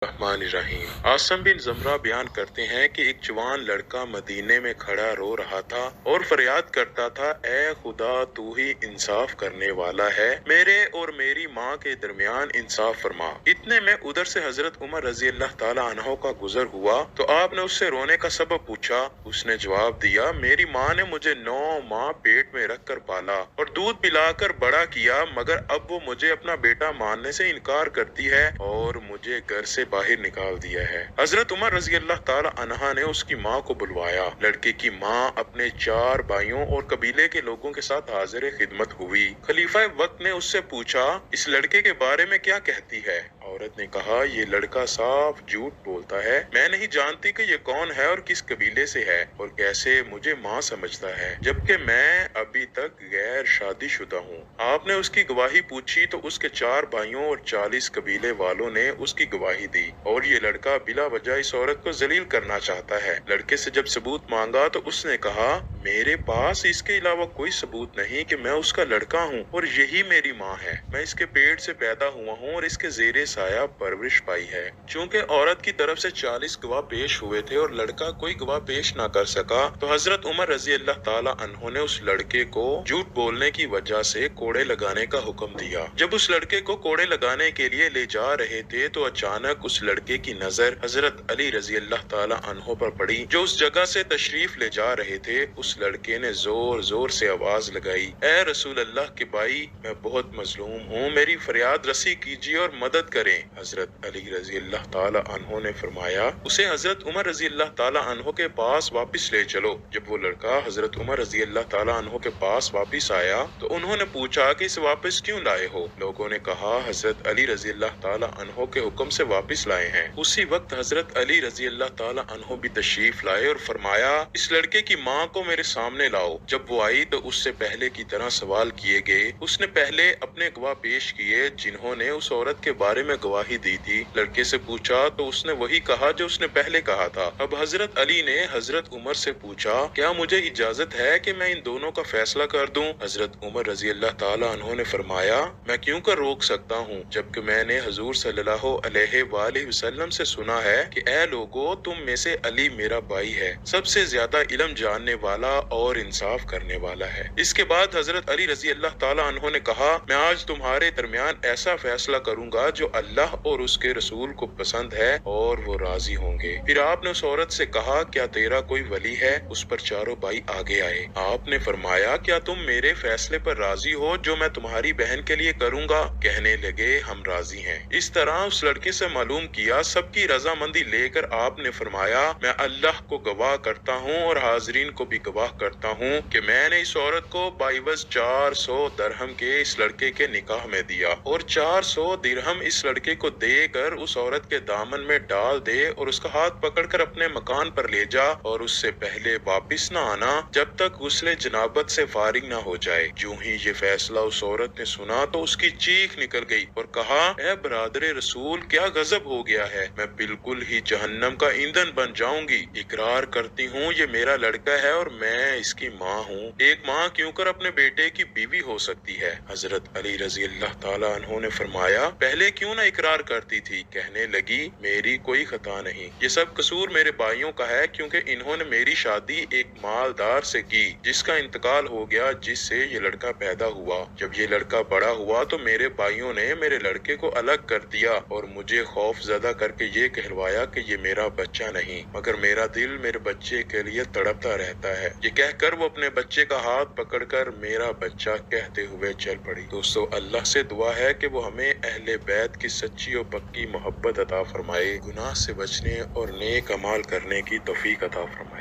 रहमान रहीम। आसम बिन जमरा बयान करते हैं कि एक जवान लड़का मदीने में खड़ा रो रहा था और फरियाद करता था, ए खुदा तू ही इंसाफ करने वाला है, मेरे और मेरी माँ के दरमियान इंसाफ फरमा। इतने में उधर से हजरत उमर रजी अल्लाह ताला अन्हो का गुजर हुआ तो आपने उससे रोने का सबब पूछा। उसने जवाब दिया, मेरी माँ ने मुझे 9 माह पेट में रख कर पाला और दूध पिलाकर बड़ा किया, मगर अब वो मुझे अपना बेटा मानने से इनकार करती है और मुझे घर से बाहर निकाल दिया है। हजरत उमर रजी अल्लाह ताला अन्हा ने उसकी माँ को बुलवाया। लड़के की माँ अपने 4 भाइयों और कबीले के लोगों के साथ हाजिर खिदमत हुई। खलीफा वक्त ने उससे पूछा, इस लड़के के बारे में क्या कहती है? औरत ने कहा, ये लड़का साफ झूठ बोलता है, मैं नहीं जानती कि ये कौन है और किस कबीले से है और कैसे मुझे माँ समझता है, जबकि मैं अभी तक गैर शादीशुदा हूँ। आपने उसकी गवाही पूछी तो उसके 4 भाइयों और 40 कबीले वालों ने उसकी गवाही दी और ये लड़का बिला वजह इस औरत को जलील करना चाहता है। लड़के से जब सबूत मांगा तो उसने कहा, मेरे पास इसके अलावा कोई सबूत नहीं कि मैं उसका लड़का हूँ और यही मेरी माँ है। मैं इसके पेट से पैदा हुआ हूँ और इसके जेरे साया परवरिश पाई है। चूँकि औरत की तरफ से 40 गवाह पेश हुए थे और लड़का कोई गवाह पेश ना कर सका तो हजरत उमर रजी अल्लाह ताला अन्हो ने उस लड़के को झूठ बोलने की वजह से कोड़े लगाने का हुक्म दिया। जब उस लड़के को कोड़े लगाने के लिए ले जा रहे थे तो अचानक उस लड़के की नजर हजरत अली रजी अल्लाह ताला अन्हो पर पड़ी जो उस जगह से तशरीफ ले जा रहे थे। उस लड़के ने जोर जोर से आवाज लगाई, ए रसूल अल्लाह के भाई, मैं बहुत मजलूम हूँ, मेरी फरियाद रसी कीजिए और मदद करें। हजरत अली रजी अल्लाह ताला अन्हो ने फरमाया, उसे हजरत उमर रजी अल्लाह ताला अन्हो के पास वापस ले चलो। जब वो लड़का हजरत उमर रजी अल्लाह ताला अन्हो के पास वापस आया तो उन्होंने पूछा कि इसे वापस क्यों लाए हो? लोगों ने कहा, हजरत अली रजी अल्लाह ताला अन्हो के हुक्म से वापस लाए हैं। उसी वक्त हजरत अली रजी अल्लाह ताला अन्हो भी तशरीफ लाए और फरमाया, इस लड़के की माँ को मेरे सामने लाओ। जब वो आई तो उससे पहले की तरह सवाल किए गए। उसने पहले अपने गवाह पेश किए जिन्होंने उस औरत के बारे में गवाही दी थी। लड़के से पूछा तो उसने वही कहा जो उसने पहले कहा था। अब हजरत अली ने हजरत उमर से पूछा, क्या मुझे इजाजत है कि मैं इन दोनों का फैसला कर दूं? हजरत उमर रजी अल्लाह ताला अन्हो ने फरमाया, मैं क्यों कर रोक सकता हूँ, जबकि मैंने हजूर सल्लल्लाहु अलैहि वसल्लम से सुना है कि ए लोगो, तुम में से अली मेरा भाई है, सबसे ज्यादा इल्म जानने वाला और इंसाफ करने वाला है। इसके बाद हजरत अली रजी अल्लाह ताला अन्हो ने कहा, मैं आज तुम्हारे दरमियान ऐसा फैसला करूंगा जो अल्लाह और उसके रसूल को पसंद है और वो राजी होंगे। फिर आपने उस औरत से कहा, क्या तेरा कोई वली है? उस पर चारों भाई आगे आए। आपने फरमाया, क्या तुम मेरे फैसले पर राजी हो जो मैं तुम्हारी बहन के लिए करूंगा? कहने लगे, हम राजी हैं। इस तरह उस लड़के से मालूम किया। सबकी रजामंदी लेकर आपने फरमाया, मैं अल्लाह को गवाह करता हूँ और हाजरीन को भी गवाह करता हूँ कि मैंने इस औरत को बाइवज 400 दरहम के इस लड़के के निकाह में दिया और 400 दिरहम इस लड़के को देकर उस औरत के दामन में डाल दे और उसका हाथ पकड़कर अपने मकान पर ले जा और उससे पहले वापिस न आना जब तक गुस्ले जनाबत से फारिग न हो जाए। जो ही ये फैसला उस औरत ने सुना तो उसकी चीख निकल गई और कहा, ए बरादरे रसूल, क्या गजब हो गया है, मैं बिल्कुल ही जहन्नम का ईंधन बन जाऊंगी। इकरार करती हूँ ये मेरा लड़का है और मैं इसकी माँ हूँ। एक माँ क्यों कर अपने बेटे की बीवी हो सकती है? हजरत अली रजी अल्लाह ताला अन्हो ने फरमाया, पहले क्यों ना इकरार करती थी? कहने लगी, मेरी कोई खता नहीं, ये सब कसूर मेरे भाइयों का है, क्योंकि इन्होंने मेरी शादी एक मालदार से की जिसका इंतकाल हो गया, जिससे ये लड़का पैदा हुआ। जब ये लड़का बड़ा हुआ तो मेरे भाइयों ने मेरे लड़के को अलग कर दिया और मुझे खौफ ज़दा करके ये कहलवाया कि ये मेरा बच्चा नहीं, मगर मेरा दिल मेरे बच्चे के लिए तड़पता रहता है। ये कहकर वो अपने बच्चे का हाथ पकड़कर मेरा बच्चा कहते हुए चल पड़ी। दोस्तों, अल्लाह से दुआ है कि वो हमें अहले बैत की सच्ची और पक्की मोहब्बत अता फरमाए, गुनाह से बचने और नेक अमाल करने की तौफीक अता फरमाए।